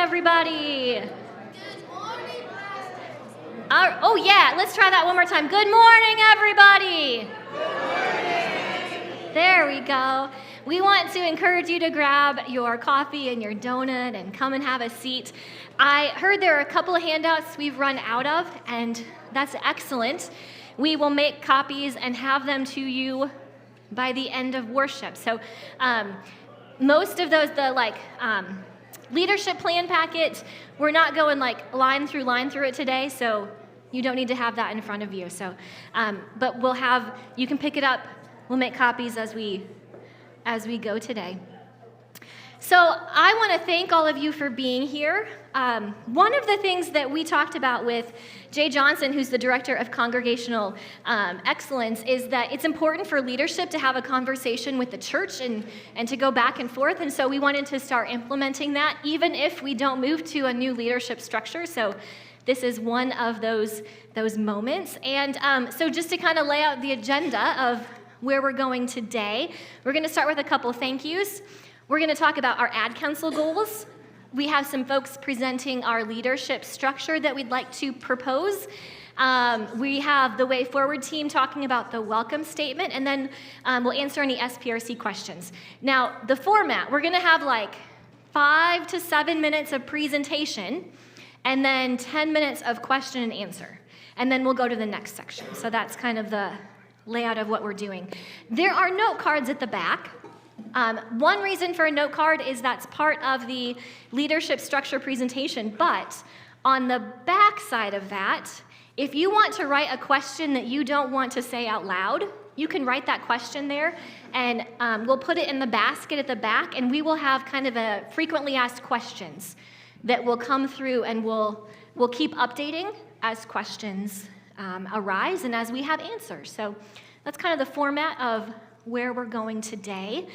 everybody. Good morning, Pastor. Oh, yeah, let's try that one more time. Good morning, everybody. Good morning. There we go. We want to encourage you to grab your coffee and your donut and come and have a seat. I heard there are a couple of handouts we've run out of, and that's excellent. We will make copies and have them to you by the end of worship. So most of those, leadership plan packet, we're not going line through it today, so you don't need to have that in front of you. So, but you can pick it up. We'll make copies as we go today. So I want to thank all of you for being here. One of the things that we talked about with Jay Johnson, who's the director of Congregational Excellence, is that it's important for leadership to have a conversation with the church and to go back and forth. And so we wanted to start implementing that, even if we don't move to a new leadership structure. So this is one of those moments. And so just to kind of lay out the agenda of where we're going today, we're going to start with a couple thank yous. We're going to talk about our ad council goals. We have some folks presenting our leadership structure that we'd like to propose. We have the Way Forward team talking about the welcome statement, and then we'll answer any SPRC questions. Now, the format, we're going to have 5 to 7 minutes of presentation, and then 10 minutes of question and answer. And then we'll go to the next section. So that's kind of the layout of what we're doing. There are note cards at the back. One reason for a note card is that's part of the leadership structure presentation, but on the back side of that, if you want to write a question that you don't want to say out loud, you can write that question there, and we'll put it in the basket at the back, and we will have kind of a frequently asked questions that will come through, and we'll keep updating as questions arise and as we have answers. So that's kind of the format of where we're going today.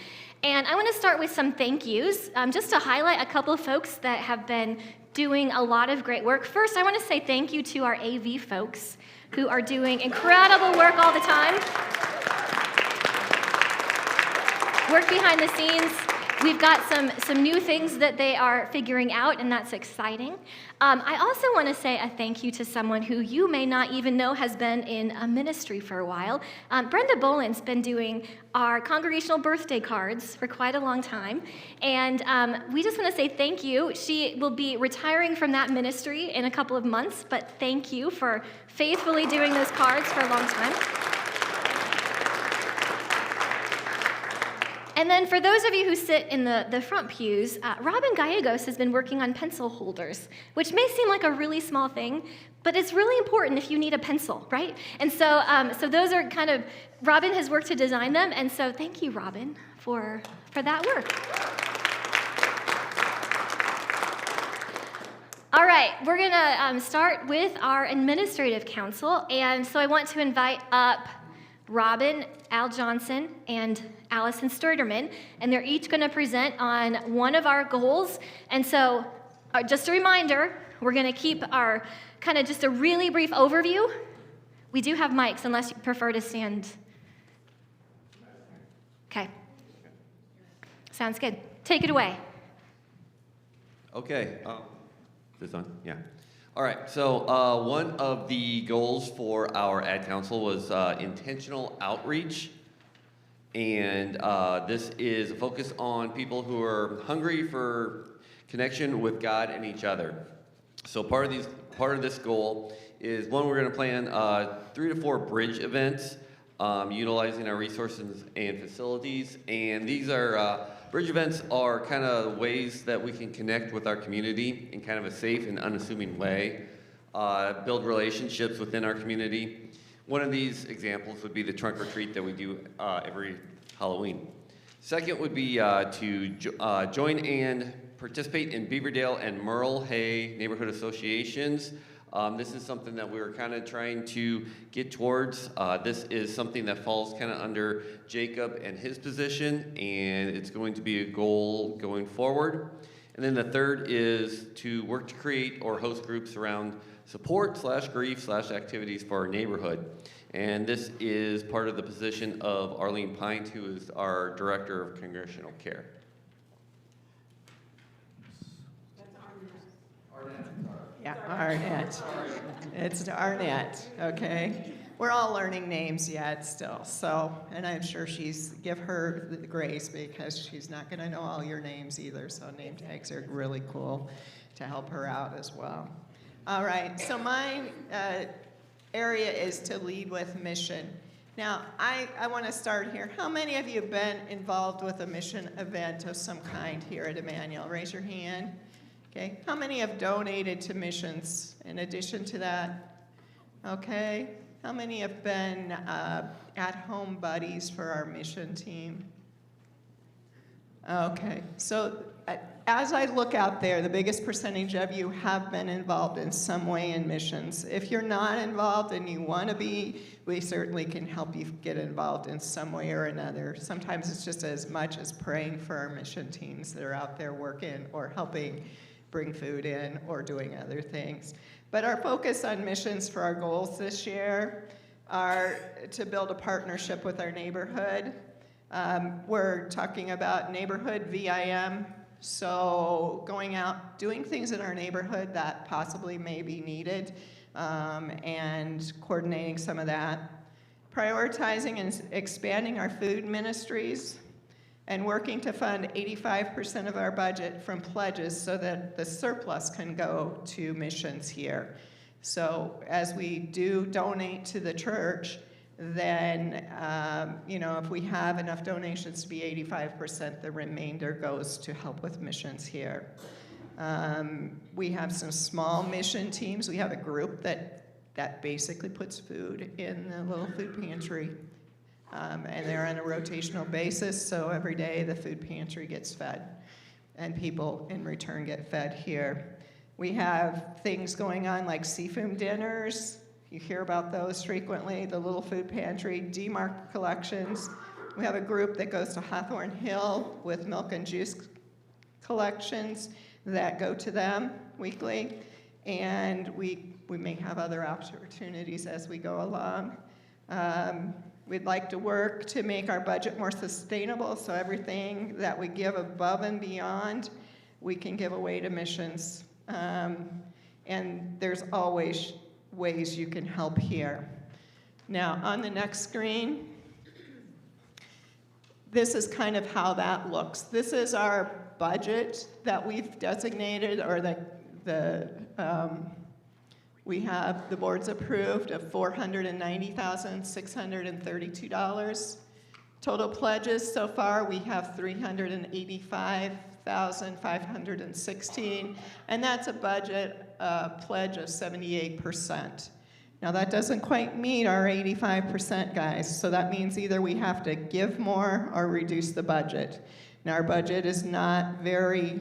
And I want to start with some thank yous, just to highlight a couple of folks that have been doing a lot of great work. First, I want to say thank you to our AV folks who are doing incredible work all the time. Work behind the scenes. We've got some new things that they are figuring out, and that's exciting. I also want to say a thank you to someone who you may not even know has been in a ministry for a while. Brenda Boland's been doing our congregational birthday cards for quite a long time, and we just want to say thank you. She will be retiring from that ministry in a couple of months, but thank you for faithfully doing those cards for a long time. And then for those of you who sit in the front pews, Robin Gallegos has been working on pencil holders, which may seem like a really small thing, but it's really important if you need a pencil, right? And so those are kind of, Robin has worked to design them, and so thank you, Robin, for that work. All right, we're going to start with our administrative council, and so I want to invite up Robin, Al Johnson, and Allison Sturderman, and they're each going to present on one of our goals. And so, just a reminder, we're going to keep our kind of just a really brief overview. We do have mics, unless you prefer to stand. Okay. Sounds good. Take it away. Okay. This on? Yeah. All right, so one of the goals for our ad council was intentional outreach, and this is a focus on people who are hungry for connection with God and each other. So part of this goal is, one, we're going to plan 3 to 4 bridge events utilizing our resources and facilities, and these are bridge events are kind of ways that we can connect with our community in kind of a safe and unassuming way, build relationships within our community. One of these examples would be the trunk or treat that we do every Halloween. Second would be to join and participate in Beaverdale and Merle Hay neighborhood associations. This is something that we were kind of trying to get towards. This is something that falls kind of under Jacob and his position, and it's going to be a goal going forward. And then the third is to work to create or host groups around support/grief/activities for our neighborhood. And this is part of the position of Arlene Pine, who is our Director of Congressional Care. Yeah, Arnett. It's Arnett, okay? We're all learning names yet still, so, and I'm sure give her the grace because she's not gonna know all your names either, so name tags are really cool to help her out as well. All right, so my area is to lead with mission. Now, I wanna start here. How many of you have been involved with a mission event of some kind here at Emmanuel? Raise your hand. Okay, how many have donated to missions in addition to that? Okay, how many have been at-home buddies for our mission team? Okay, so as I look out there, the biggest percentage of you have been involved in some way in missions. If you're not involved and you want to be, we certainly can help you get involved in some way or another. Sometimes it's just as much as praying for our mission teams that are out there working or helping bring food in or doing other things. But our focus on missions for our goals this year are to build a partnership with our neighborhood. We're talking about neighborhood VIM, so going out, doing things in our neighborhood that possibly may be needed, and coordinating some of that. Prioritizing and expanding our food ministries, and working to fund 85% of our budget from pledges so that the surplus can go to missions here. So as we do donate to the church, then, if we have enough donations to be 85%, the remainder goes to help with missions here. We have some small mission teams. We have a group that basically puts food in the little food pantry. And they're on a rotational basis, so every day the food pantry gets fed, and people in return get fed here. We have things going on like seafood dinners. You hear about those frequently, the little food pantry, demarked collections. We have a group that goes to Hawthorne Hill with milk and juice collections that go to them weekly, and we may have other opportunities as we go along. We'd like to work to make our budget more sustainable, so everything that we give above and beyond, we can give away to missions. And there's always ways you can help here. Now, on the next screen, this is kind of how that looks. This is our budget that we've designated, or we have the board's approved of $490,632. Total pledges so far, we have $385,516, and that's a budget pledge of 78%. Now that doesn't quite meet our 85%, guys, so that means either we have to give more or reduce the budget. Now our budget is not very,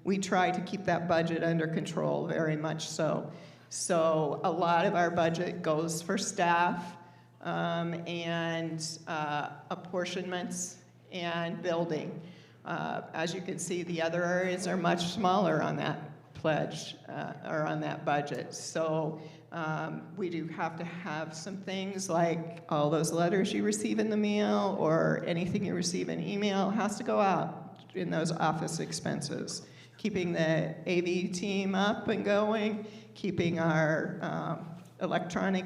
we try to keep that budget under control, very much so. So a lot of our budget goes for staff and apportionments and building. As you can see, the other areas are much smaller on that pledge or on that budget. So we do have to have some things like all those letters you receive in the mail or anything you receive in email has to go out in those office expenses. Keeping the AV team up and going, keeping our electronic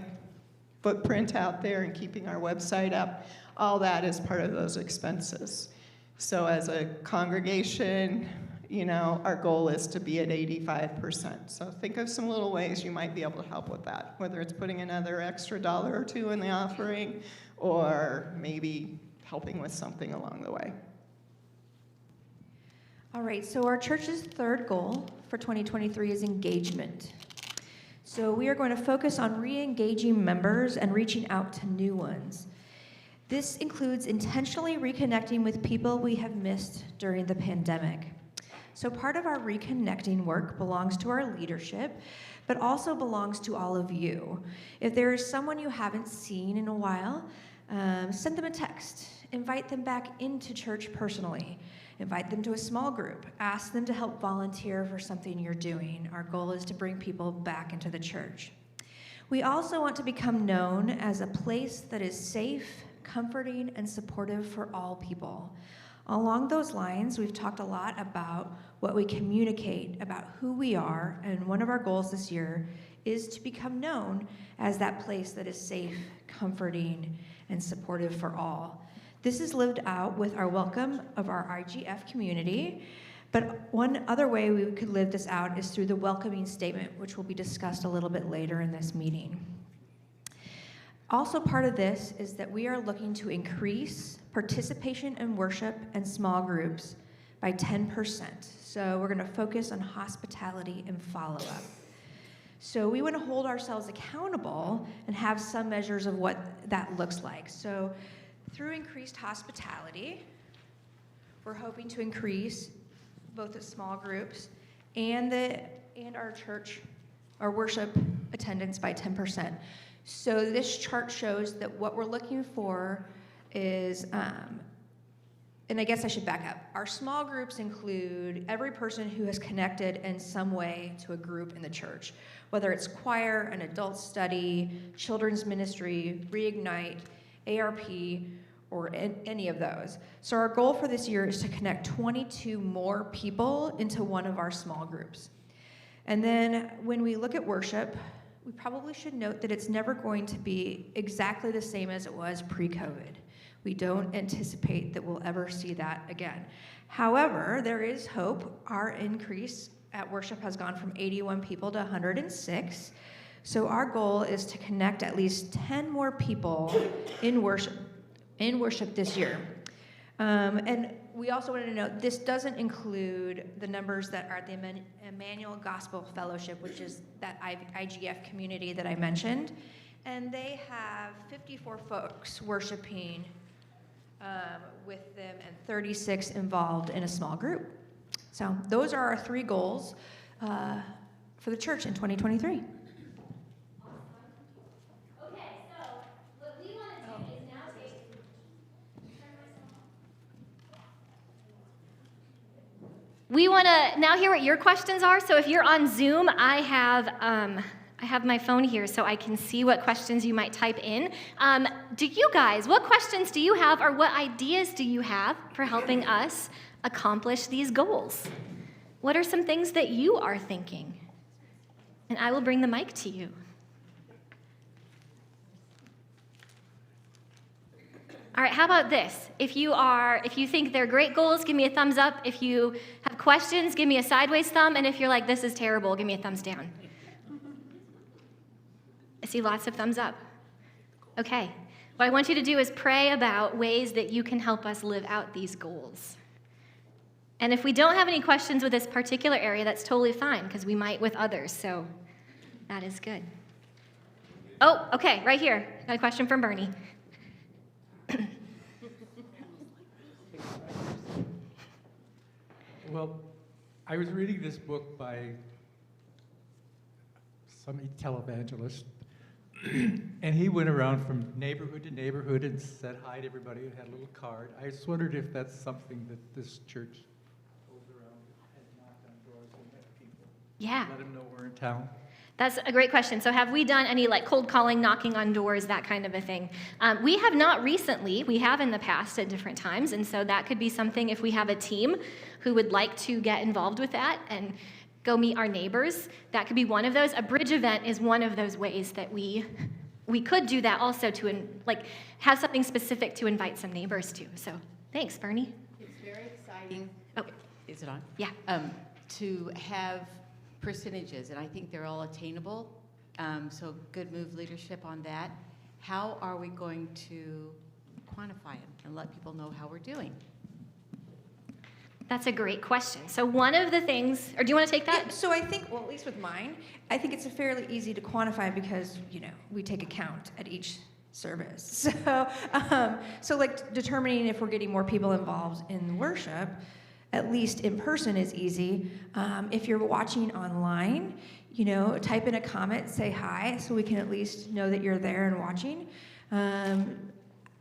footprint out there and keeping our website up, all that is part of those expenses. So as a congregation, our goal is to be at 85%. So think of some little ways you might be able to help with that, whether it's putting another extra $1 or $2 in the offering or maybe helping with something along the way. All right, so our church's third goal for 2023 is engagement. So we are going to focus on re-engaging members and reaching out to new ones. This includes intentionally reconnecting with people we have missed during the pandemic. So part of our reconnecting work belongs to our leadership, but also belongs to all of you. If there is someone you haven't seen in a while, send them a text. Invite them back into church personally. Invite them to a small group. Ask them to help volunteer for something you're doing. Our goal is to bring people back into the church. We also want to become known as a place that is safe, comforting, and supportive for all people. Along those lines, we've talked a lot about what we communicate about who we are, and one of our goals this year is to become known as that place that is safe, comforting, and supportive for all. This is lived out with our welcome of our IGF community, but one other way we could live this out is through the welcoming statement, which will be discussed a little bit later in this meeting. Also part of this is that we are looking to increase participation in worship and small groups by 10%. So we're gonna focus on hospitality and follow-up. So we wanna hold ourselves accountable and have some measures of what that looks like. So through increased hospitality, we're hoping to increase both the small groups and our church, our worship attendance by 10%. So this chart shows that what we're looking for is, and I guess I should back up. Our small groups include every person who has connected in some way to a group in the church, whether it's choir, an adult study, children's ministry, Reignite, ARP, or any of those. So our goal for this year is to connect 22 more people into one of our small groups. And then when we look at worship, we probably should note that it's never going to be exactly the same as it was pre-COVID. We don't anticipate that we'll ever see that again. However, there is hope. Our increase at worship has gone from 81 people to 106. So our goal is to connect at least 10 more people in worship this year. And we also wanted to note this doesn't include the numbers that are at the Emmanuel Gospel Fellowship, which is that IGF community that I mentioned. And they have 54 folks worshiping with them and 36 involved in a small group. So those are our 3 goals for the church in 2023. We want to now hear what your questions are. So if you're on Zoom, I have my phone here so I can see what questions you might type in. Do you guys, what questions do you have or what ideas do you have for helping us accomplish these goals? What are some things that you are thinking? And I will bring the mic to you. All right, how about this? If you think they're great goals, give me a thumbs up. If you have questions, give me a sideways thumb. And if you're like, this is terrible, give me a thumbs down. I see lots of thumbs up. Okay, what I want you to do is pray about ways that you can help us live out these goals. And if we don't have any questions with this particular area, that's totally fine, because we might with others, so that is good. Oh, okay, right here. Got a question from Bernie. Well, I was reading this book by some televangelist, and he went around from neighborhood to neighborhood and said hi to everybody who had a little card. I just wondered if that's something that this church goes around and knock on doors and let people let them know we're in town. That's a great question. So have we done any like cold calling, knocking on doors, that kind of a thing? We have not recently. We have in the past at different times. And so that could be something if we have a team who would like to get involved with that and go meet our neighbors. That could be one of those. A bridge event is one of those ways that we could do that also to like have something specific to invite some neighbors to. So thanks, Bernie. It's very exciting. Oh, Is it on? yeah. To have percentages, and I think they're all attainable. So good move leadership on that. How are we going to quantify them and let people know how we're doing? That's a great question. So one of the things, or do you want to take that? Yeah, so I think, well, at least with mine, I think it's fairly easy to quantify because, we take a count at each service. So like determining if we're getting more people involved in worship, at least in person, is easy. If you're watching online, type in a comment, say hi, so we can at least know that you're there and watching. And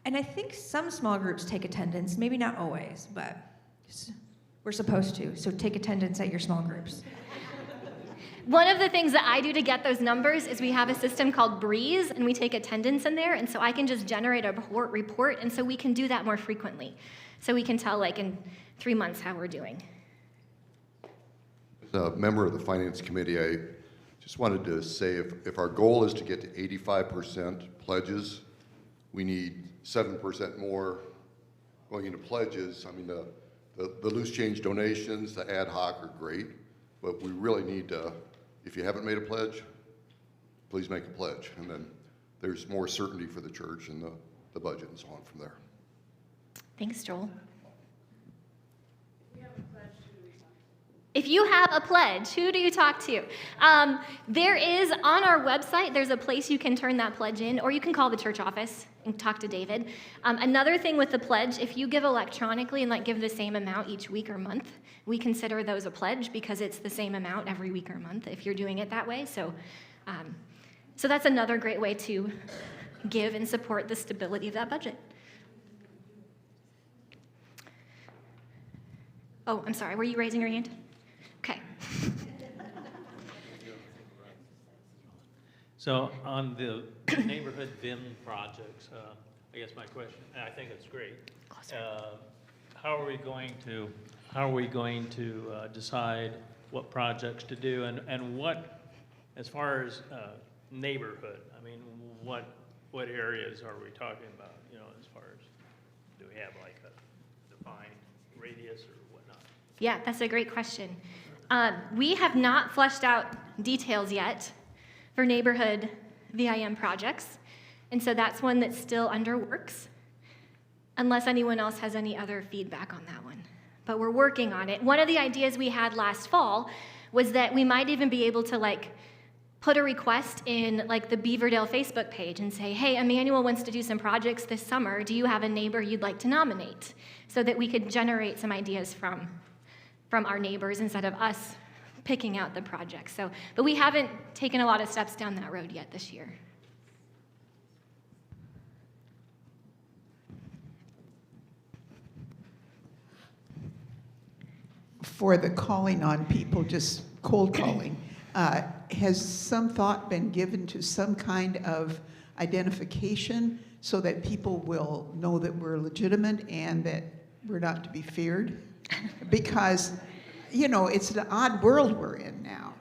I think some small groups take attendance, maybe not always, but we're supposed to. So take attendance at your small groups. One of the things that I do to get those numbers is we have a system called Breeze, and we take attendance in there, and so I can just generate a report, and so we can do that more frequently. so we can tell like in 3 months how we're doing. As a member of the Finance Committee, I just wanted to say if our goal is to get to 85% pledges, we need 7% more going into pledges. I mean, the loose change donations, the ad hoc are great, but we really need to, if you haven't made a pledge, please make a pledge. And then there's more certainty for the church and the budget and so on from there. Thanks, Joel. If you have a pledge, who do you talk to? There is, on our website, there's a place you can turn that pledge in, or you can call the church office and talk to David. Another thing with the pledge, if you give electronically and like give the same amount each week or month, we consider those a pledge because it's the same amount every week or month if you're doing it that way. So that's another great way to give and support the stability of that budget. Oh, I'm sorry, were you raising your hand? Okay. So on the neighborhood VIM projects, I guess my question, and I think it's great. How are we going to decide what projects to do and what, as far as neighborhood? I mean, what areas are we talking about? You know, as far as, do we have like a defined radius or whatnot? Yeah, that's a great question. We have not fleshed out details yet for neighborhood VIM projects, and so that's one that's still under works, unless anyone else has any other feedback on that one. But we're working on it. One of the ideas we had last fall was that we might even be able to like put a request in like the Beaverdale Facebook page and say, hey, Emmanuel wants to do some projects this summer. Do you have a neighbor you'd like to nominate? So that we could generate some ideas from our neighbors instead of us picking out the projects. But we haven't taken a lot of steps down that road yet this year. For the calling on people, just cold calling, has some thought been given to some kind of identification so that people will know that we're legitimate and that we're not to be feared? Because, you know, it's an odd world we're in now.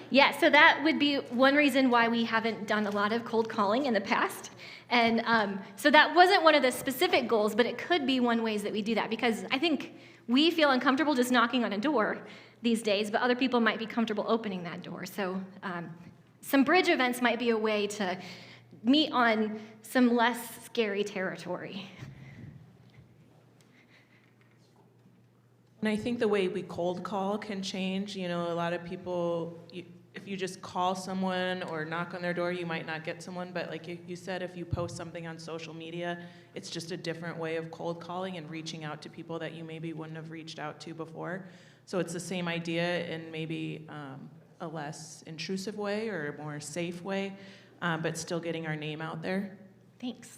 Yeah, so that would be one reason why we haven't done a lot of cold calling in the past. And so that wasn't one of the specific goals, but it could be one ways that we do that, because I think we feel uncomfortable just knocking on a door these days, but other people might be comfortable opening that door. So some bridge events might be a way to meet on some less scary territory. And I think the way we cold call can change. You know, a lot of people, if you just call someone or knock on their door, you might not get someone. But like you said, if you post something on social media, it's just a different way of cold calling and reaching out to people that you maybe wouldn't have reached out to before. So it's the same idea in maybe a less intrusive way or a more safe way, but still getting our name out there. Thanks.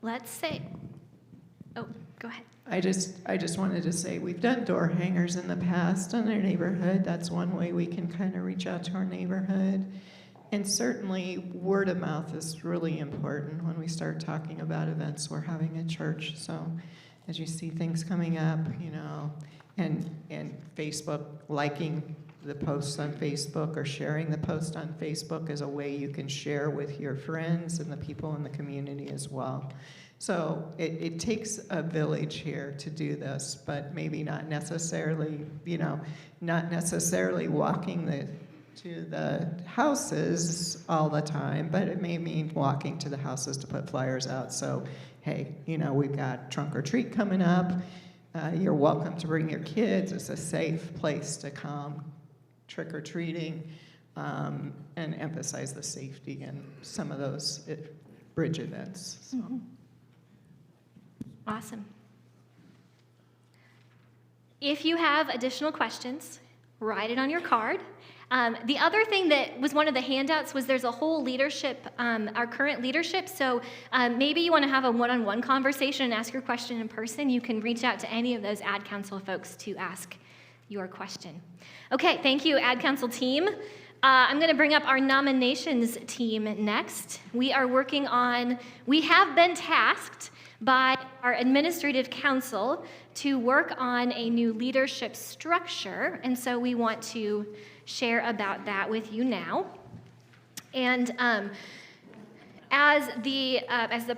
Let's say, oh, go ahead. I just wanted to say we've done door hangers in the past in our neighborhood. That's one way we can kind of reach out to our neighborhood. And certainly word of mouth is really important when we start talking about events we're having at church. So as you see things coming up, you know, and Facebook, liking the posts on Facebook or sharing the post on Facebook is a way you can share with your friends and the people in the community as well. So it takes a village here to do this, but maybe not necessarily, you know, not necessarily walking to the houses all the time, but it may mean walking to the houses to put flyers out. So, hey, you know, we've got trunk or treat coming up. You're welcome to bring your kids. It's a safe place to come trick-or-treating, and emphasize the safety in some of those bridge events. So. Mm-hmm. Awesome. If you have additional questions, write it on your card. The other thing that was one of the handouts was there's a whole leadership, our current leadership. So maybe you want to have a one-on-one conversation and ask your question in person. You can reach out to any of those Ad Council folks to ask your question. Okay, thank you, Ad Council team. I'm going to bring up our nominations team next. We have been tasked by our administrative council to work on a new leadership structure, and so we want to share about that with you now. And as the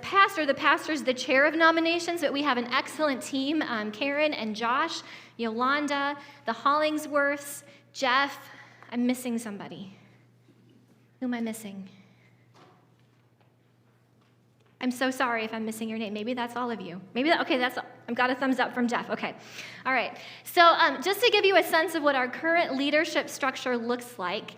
pastor's the chair of nominations, but we have an excellent team, Karen and Josh, Yolanda, the Hollingsworths, Jeff. I'm missing somebody. Who am I missing? I'm so sorry if I'm missing your name. Maybe that's all of you. I've got a thumbs up from Jeff. Okay. All right. So just to give you a sense of what our current leadership structure looks like,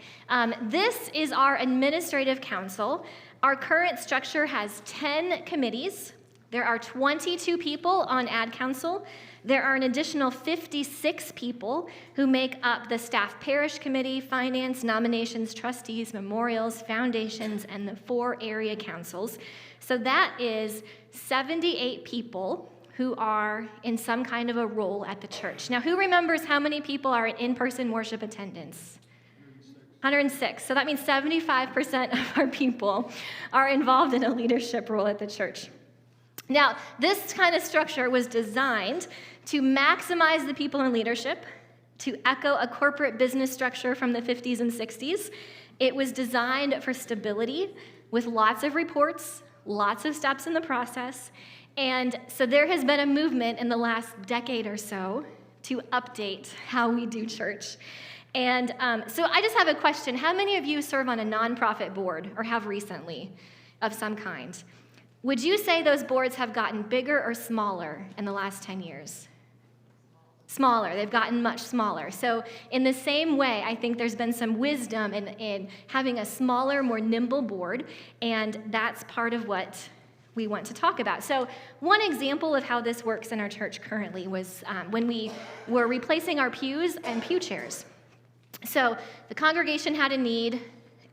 this is our administrative council. Our current structure has 10 committees. There are 22 people on Ad Council. There are an additional 56 people who make up the staff parish committee, finance, nominations, trustees, memorials, foundations, and the 4 area councils. So that is 78 people who are in some kind of a role at the church. Now, who remembers how many people are in in-person worship attendance? 106. So that means 75% of our people are involved in a leadership role at the church. Now, this kind of structure was designed to maximize the people in leadership, to echo a corporate business structure from the 50s and 60s. It was designed for stability with lots of reports, lots of steps in the process. And so there has been a movement in the last decade or so to update how we do church. And so I just have a question. How many of you serve on a nonprofit board or have recently of some kind? Would you say those boards have gotten bigger or smaller in the last 10 years? Smaller. They've gotten much smaller. So in the same way, I think there's been some wisdom in having a smaller, more nimble board, and that's part of what we want to talk about. So one example of how this works in our church currently was when we were replacing our pews and pew chairs. So the congregation had a need.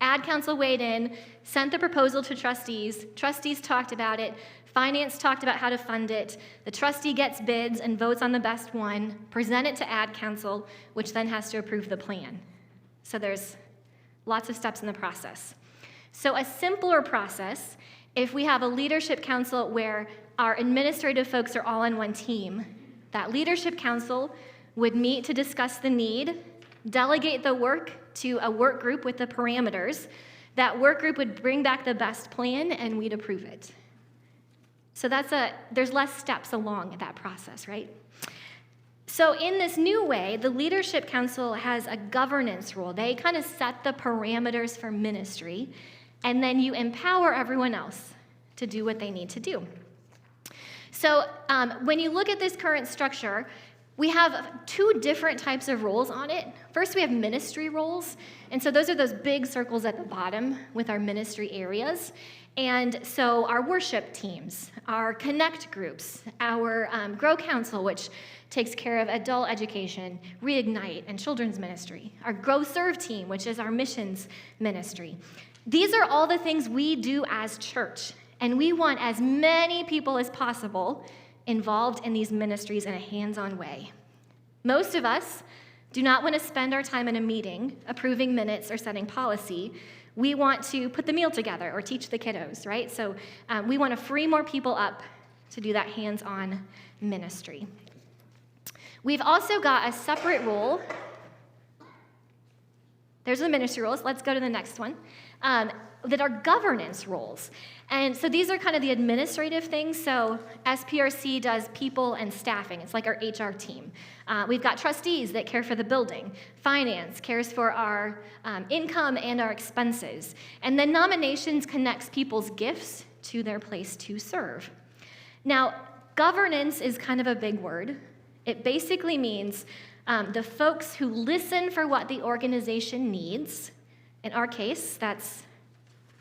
Ad Council weighed in, sent the proposal to trustees. Trustees talked about it. Finance talked about how to fund it. The trustee gets bids and votes on the best one, present it to Ad Council, which then has to approve the plan. So there's lots of steps in the process. So a simpler process, if we have a leadership council where our administrative folks are all on one team, that leadership council would meet to discuss the need, delegate the work to a work group with the parameters. That work group would bring back the best plan, and we'd approve it. So there's less steps along that process, right? So in this new way, the leadership council has a governance role. They kind of set the parameters for ministry, and then you empower everyone else to do what they need to do. So when you look at this current structure, we have 2 different types of roles on it. First, we have ministry roles, and so those are those big circles at the bottom with our ministry areas. And so our worship teams, our connect groups, our Grow Council, which takes care of adult education, Reignite, and children's ministry, our Grow Serve team, which is our missions ministry. These are all the things we do as church, and we want as many people as possible involved in these ministries in a hands-on way. Most of us do not want to spend our time in a meeting approving minutes or setting policy. We want to put the meal together or teach the kiddos, right? So we want to free more people up to do that hands-on ministry. We've also got a separate role. There's the ministry roles. Let's go to the next one. That are governance roles. And so these are kind of the administrative things. So SPRC does people and staffing. It's like our HR team. We've got trustees that care for the building. Finance cares for our income and our expenses. And then nominations connects people's gifts to their place to serve. Now, governance is kind of a big word. It basically means the folks who listen for what the organization needs. In our case, that's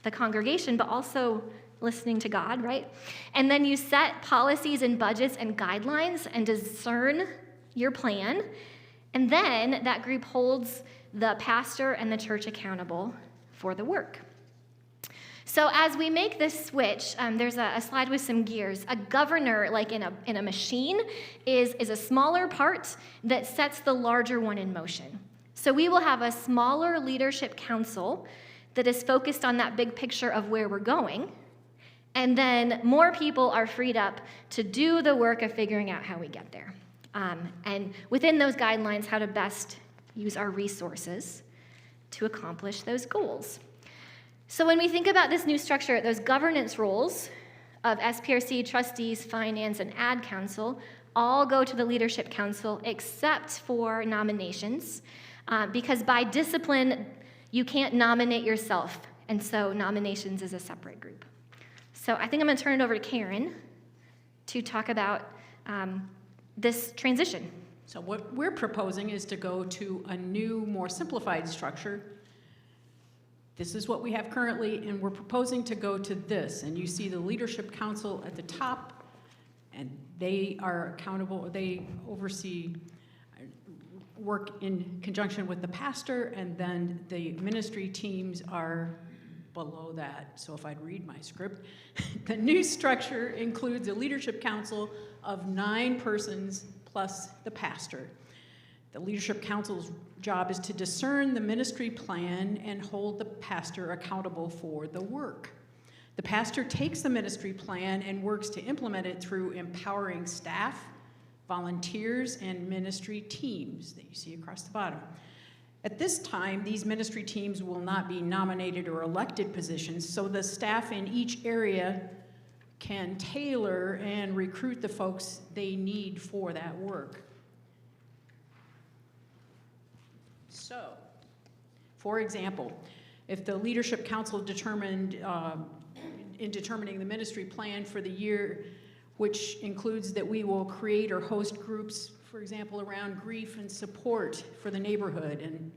the congregation, but also listening to God, right? And then you set policies and budgets and guidelines and discern your plan. And then that group holds the pastor and the church accountable for the work. So as we make this switch, there's a slide with some gears. A governor, like in a machine, is a smaller part that sets the larger one in motion. So we will have a smaller leadership council that is focused on that big picture of where we're going, and then more people are freed up to do the work of figuring out how we get there. And within those guidelines, how to best use our resources to accomplish those goals. So when we think about this new structure, those governance roles of SPRC, trustees, finance, and ad council all go to the leadership council except for nominations, because by discipline, you can't nominate yourself, and so nominations is a separate group. So I think I'm going to turn it over to Karen to talk about this transition. So what we're proposing is to go to a new, more simplified structure. This is what we have currently, and we're proposing to go to this. And you see the Leadership Council at the top, and they are accountable, they oversee work in conjunction with the pastor, and then the ministry teams are below that. So if I'd read my script, the new structure includes a leadership council of 9 persons plus the pastor. The leadership council's job is to discern the ministry plan and hold the pastor accountable for the work. The pastor takes the ministry plan and works to implement it through empowering staff, volunteers, and ministry teams that you see across the bottom. At this time, these ministry teams will not be nominated or elected positions, so the staff in each area can tailor and recruit the folks they need for that work. So, for example, if the Leadership Council determined, in determining the ministry plan for the year, which includes that we will create or host groups, for example, around grief and support for the neighborhood, and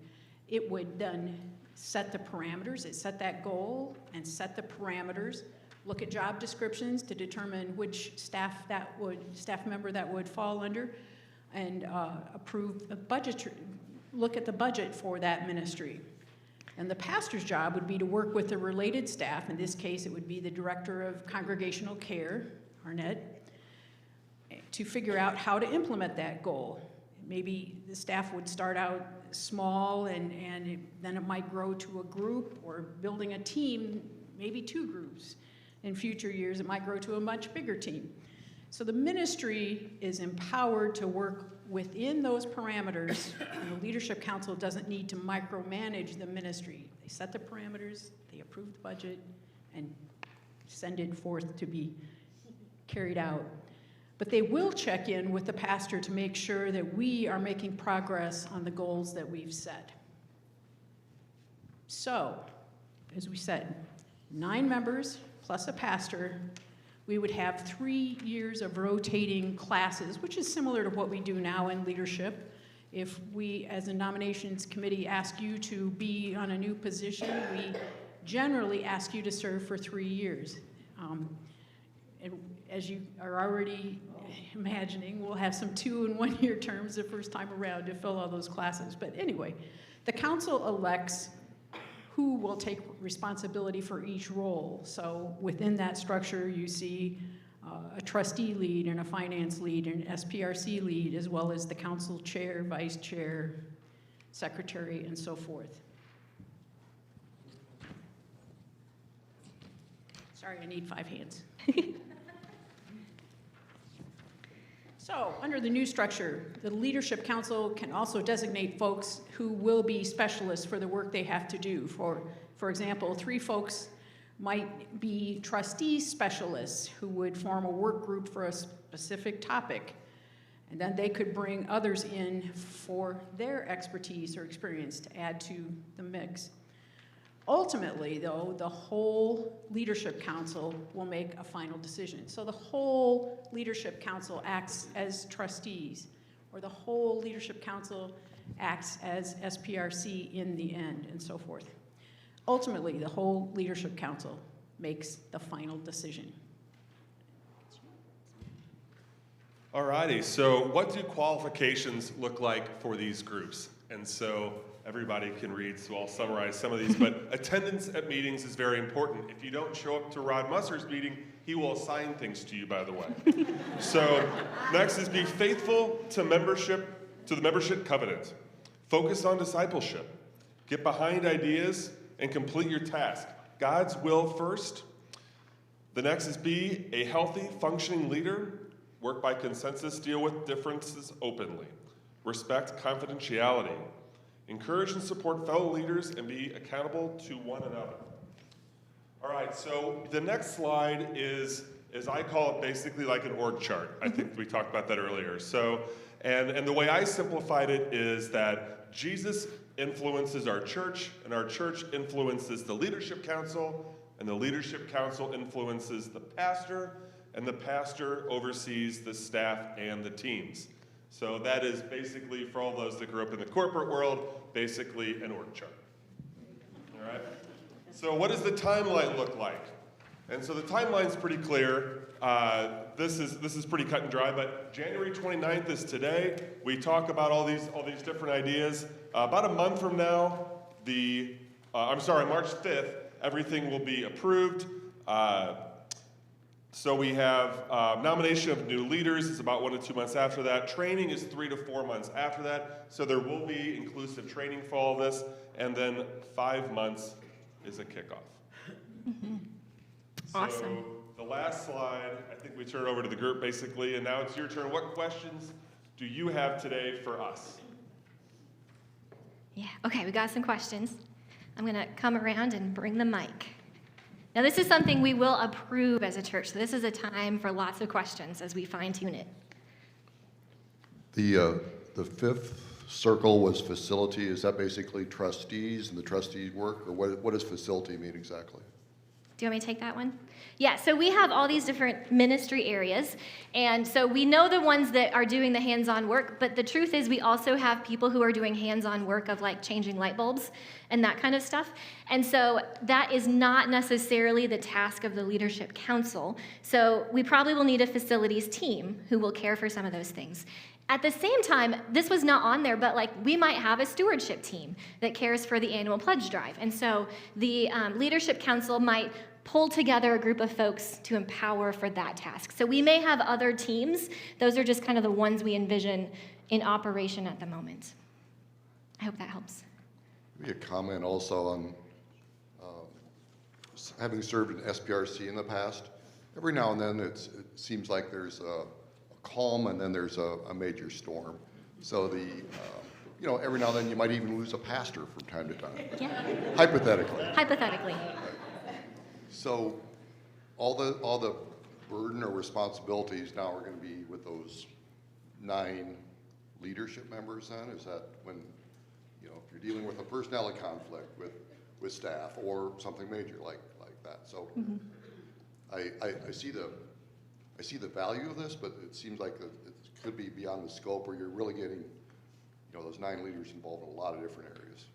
it would then set the parameters, it set that goal and set the parameters, look at job descriptions to determine which staff member that would fall under, and approve a budget, look at the budget for that ministry. And the pastor's job would be to work with the related staff. In this case, it would be the director of congregational care, Arnett, to figure out how to implement that goal. Maybe the staff would start out small, and then it might grow to a group, or building a team, maybe 2 groups. In future years, it might grow to a much bigger team. So the ministry is empowered to work within those parameters, and the Leadership Council doesn't need to micromanage the ministry. They set the parameters, they approve the budget, and send it forth to be carried out. But they will check in with the pastor to make sure that we are making progress on the goals that we've set. So, as we said, 9 members plus a pastor. We would have 3 years of rotating classes, which is similar to what we do now in leadership. If we, as a nominations committee, ask you to be on a new position, we generally ask you to serve for 3 years. And as you are already imagining, we'll have some 2- and 1-year terms the first time around to fill all those classes. But anyway, the council elects who will take responsibility for each role. So within that structure, you see a trustee lead and a finance lead and an SPRC lead, as well as the council chair, vice chair, secretary, and so forth. Sorry, I need 5 hands. So, under the new structure, the Leadership Council can also designate folks who will be specialists for the work they have to do. For example, 3 folks might be trustee specialists who would form a work group for a specific topic. And then they could bring others in for their expertise or experience to add to the mix. Ultimately, though, the whole Leadership Council will make a final decision. So the whole Leadership Council acts as trustees, or the whole Leadership Council acts as SPRC in the end, and so forth. Ultimately, the whole Leadership Council makes the final decision. All righty, so what do qualifications look like for these groups? And so everybody can read, so I'll summarize some of these, but attendance at meetings is very important. If you don't show up to Rod Musser's meeting, he will assign things to you, by the way. So next is be faithful to membership, to the membership covenant. Focus on discipleship. Get behind ideas and complete your task. God's will first. The next is be a healthy, functioning leader. Work by consensus, deal with differences openly. Respect confidentiality. Encourage and support fellow leaders and be accountable to one another. All right, so the next slide is I call it basically like an org chart. I think we talked about that earlier. So, and the way I simplified it is that Jesus influences our church, and our church influences the leadership council, and the leadership council influences the pastor, and the pastor oversees the staff and the teams. So that is basically, for all those that grew up in the corporate world, basically an org chart. All right? So what does the timeline look like? And so the timeline's pretty clear. This is pretty cut and dry, but January 29th is today. We talk about all these different ideas. About a month from now, March 5th, everything will be approved. So we have nomination of new leaders. It's about 1 to 2 months after that. Training is 3 to 4 months after that. So there will be inclusive training for all this. And then 5 months is a kickoff. Mm-hmm. Awesome. So the last slide, I think we turn over to the group basically. And now it's your turn. What questions do you have today for us? Yeah, okay, we got some questions. I'm going to come around and bring the mic. Now, this is something we will approve as a church, so this is a time for lots of questions as we fine-tune it. The fifth circle was facility. Is that basically trustees and the trustees work, or what does facility mean exactly? Do you want me to take that one? Yeah, so we have all these different ministry areas, and so we know the ones that are doing the hands-on work, but the truth is we also have people who are doing hands-on work of like changing light bulbs and that kind of stuff. And so that is not necessarily the task of the leadership council. So we probably will need a facilities team who will care for some of those things. At the same time, this was not on there, but like we might have a stewardship team that cares for the annual pledge drive. And so the leadership council might pull together a group of folks to empower for that task. So we may have other teams. Those are just kind of the ones we envision in operation at the moment. I hope that helps. Maybe a comment also on having served in SPRC in the past. Every now and then it seems like there's a calm and then there's a major storm. So every now and then you might even lose a pastor from time to time. Yeah. Hypothetically. Hypothetically. So all the burden or responsibilities now are going to be with those 9 leadership members then? Is that when, if you're dealing with a personality conflict with staff or something major like that. So mm-hmm. I see the value of this, but it seems like it could be beyond the scope where you're really getting, those 9 leaders involved in a lot of different areas.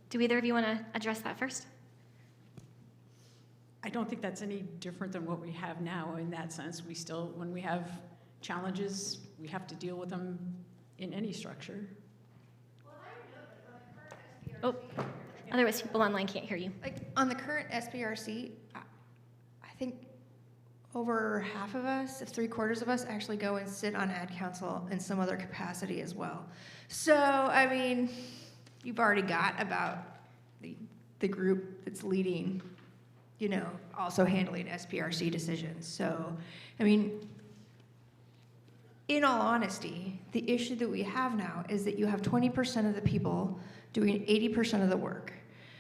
Do either of you want to address that first? I don't think that's any different than what we have now in that sense. We still, when we have challenges, we have to deal with them in any structure. Oh, otherwise people online can't hear you. Like on the current SPRC, I think over half of us, if 3/4 of us, actually go and sit on ad council in some other capacity as well. So, I mean, you've already got about the group that's leading, also handling SPRC decisions. So, I mean, in all honesty, the issue that we have now is that you have 20% of the people doing 80% of the work.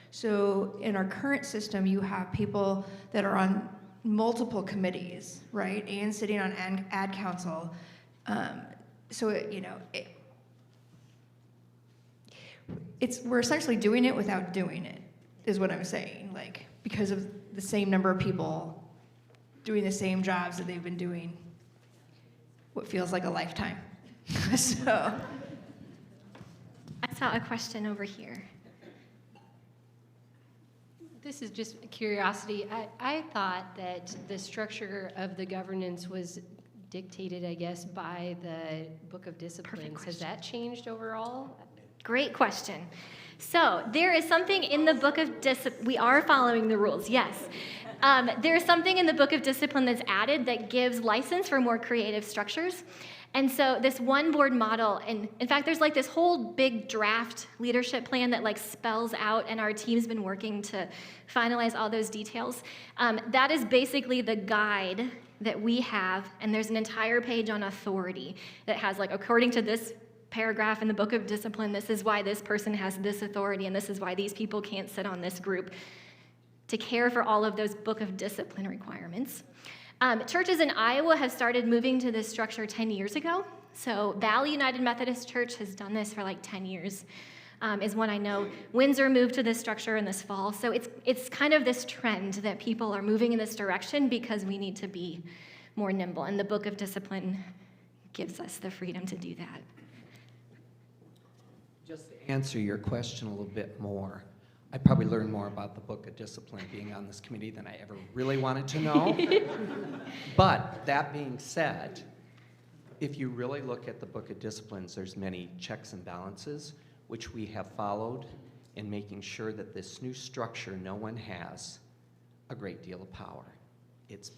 So in our current system, you have people that are on multiple committees, right? And sitting on ad council. We're essentially doing it without doing it, is what I'm saying. Like, because of the same number of people doing the same jobs that they've been doing what feels like a lifetime. So. I saw a question over here. This is just curiosity. I thought that the structure of the governance was dictated, I guess, by the Book of Disciplines. Has that changed overall? Great question. So there is something in the Book of Discipline. We are following the rules, yes. There's something in the Book of Discipline that's added that gives license for more creative structures. And so this one board model, and in fact, there's like this whole big draft leadership plan that like spells out, and our team's been working to finalize all those details. That is basically the guide that we have, and there's an entire page on authority that has like, according to this paragraph in the Book of Discipline, this is why this person has this authority, and this is why these people can't sit on this group, to care for all of those Book of Discipline requirements. Churches in Iowa have started moving to this structure 10 years ago. So Valley United Methodist Church has done this for like 10 years, is one I know. Windsor moved to this structure in this fall. So it's kind of this trend that people are moving in this direction because we need to be more nimble. And the Book of Discipline gives us the freedom to do that. Just to answer your question a little bit more, I probably learned more about the Book of Discipline being on this committee than I ever really wanted to know. But that being said, if you really look at the Book of Disciplines, there's many checks and balances, which we have followed in making sure that this new structure, no one has a great deal of power. It's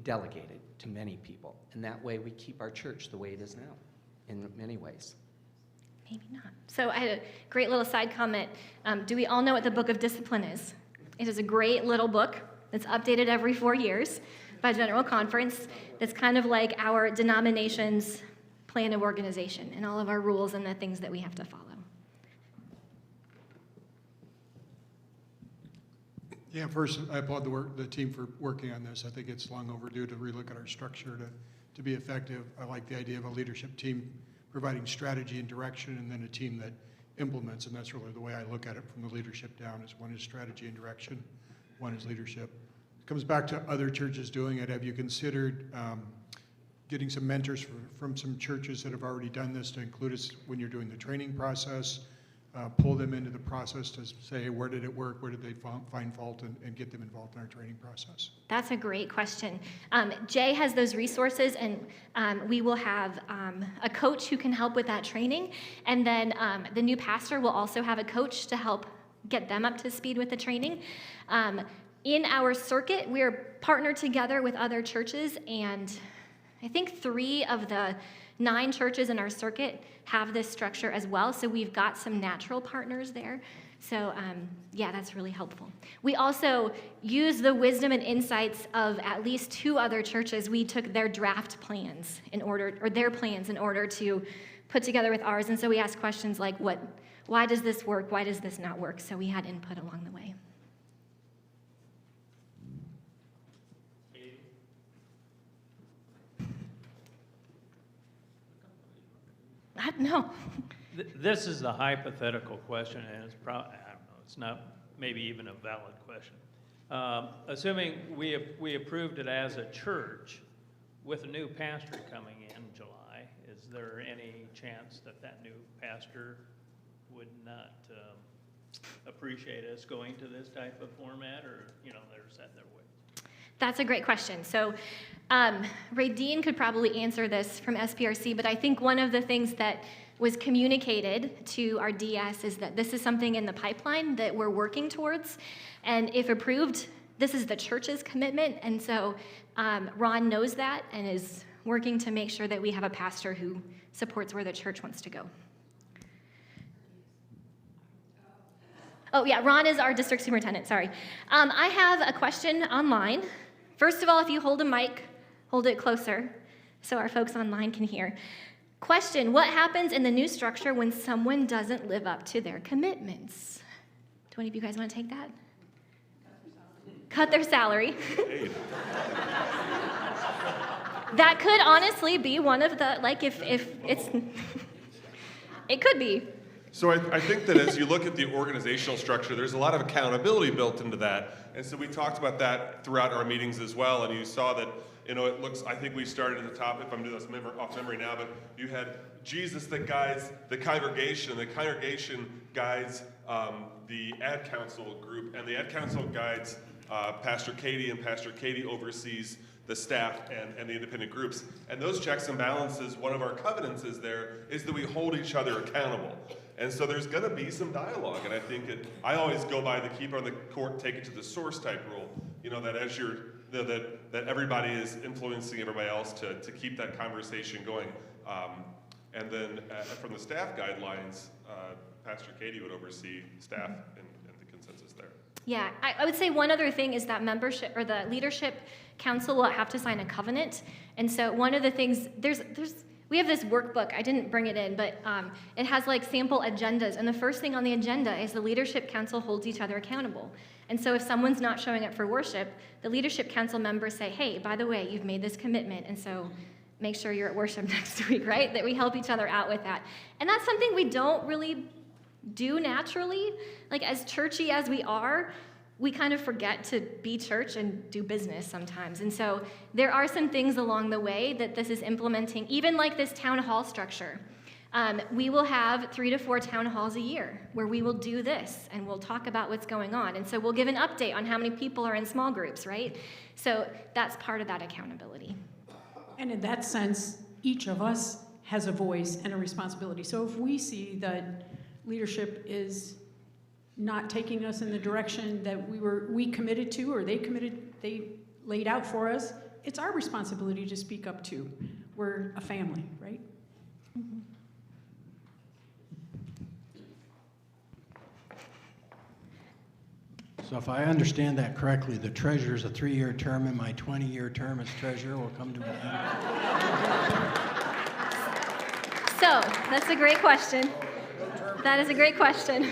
delegated to many people. And that way we keep our church the way it is now, in many ways. Maybe not. So I had a great little side comment. Do we all know what the Book of Discipline is? It is a great little book that's updated every 4 years by General Conference. That's kind of like our denomination's plan of organization and all of our rules and the things that we have to follow. Yeah, first, I applaud the team for working on this. I think it's long overdue to relook at our structure to be effective. I like the idea of a leadership team providing strategy and direction, and then a team that implements, and that's really the way I look at it from the leadership down, is one is strategy and direction, one is leadership. It comes back to other churches doing it. Have you considered getting some mentors from some churches that have already done this to include us when you're doing the training process, pull them into the process to say, where did it work, where did they find fault, and get them involved in our training process? That's a great question. Jay has those resources, and we will have a coach who can help with that training. And then the new pastor will also have a coach to help get them up to speed with the training. In our circuit, we're partnered together with other churches, and I think 3 of the 9 churches in our circuit have this structure as well, so we've got some natural partners there. So yeah, that's really helpful. We also use the wisdom and insights of at least 2 other churches. We took their draft plans their plans in order to put together with ours, and so we asked questions like, why does this work? Why does this not work? So we had input along the way. No. This is a hypothetical question, and it's probably, I don't know, it's not maybe even a valid question. Assuming we approved it as a church with a new pastor coming in July, is there any chance that new pastor would not appreciate us going to this type of format, or, they're set their way? That's a great question. So Ray Dean could probably answer this from SPRC, but I think one of the things that was communicated to our DS is that this is something in the pipeline that we're working towards, and if approved, this is the church's commitment, and so Ron knows that and is working to make sure that we have a pastor who supports where the church wants to go. Oh yeah, Ron is our district superintendent, sorry. I have a question online. First of all, if you hold a mic, hold it closer so our folks online can hear. Question, what happens in the new structure when someone doesn't live up to their commitments? Do any of you guys want to take that? Cut their salary. That could honestly be one of the, if it's, it could be. So I think that as you look at the organizational structure, there's a lot of accountability built into that. And so we talked about that throughout our meetings as well. And you saw that, it looks, I think we started at the top, if I'm doing this off memory now, but you had Jesus that guides the congregation guides the ad council group, and the ad council guides Pastor Katie, and Pastor Katie oversees the staff and the independent groups. And those checks and balances, one of our covenants is that we hold each other accountable. And so there's going to be some dialogue, and I think I always go by the keep on the court, take it to the source type rule. You know, that as you're, that everybody is influencing everybody else to keep that conversation going. And then from the staff guidelines, Pastor Katie would oversee staff and the consensus there. Yeah, I would say one other thing is that membership or the leadership council will have to sign a covenant. And so one of the things, we have this workbook, I didn't bring it in, but it has like sample agendas. And the first thing on the agenda is the leadership council holds each other accountable. And so if someone's not showing up for worship, the leadership council members say, hey, by the way, you've made this commitment. And so make sure you're at worship next week, right? That we help each other out with that. And that's something we don't really do naturally. Like as churchy as we are, we kind of forget to be church and do business sometimes. And so there are some things along the way that this is implementing, even like this town hall structure. We will have 3 to 4 town halls a year where we will do this and we'll talk about what's going on. And so we'll give an update on how many people are in small groups, right? So that's part of that accountability. And in that sense, each of us has a voice and a responsibility. So if we see that leadership is not taking us in the direction that we committed to, or they laid out for us, it's our responsibility to speak up too. We're a family, right? Mm-hmm. So if I understand that correctly, the treasurer's a 3-year term, and my 20-year term as treasurer will come to an end. So that's a great question. That is a great question.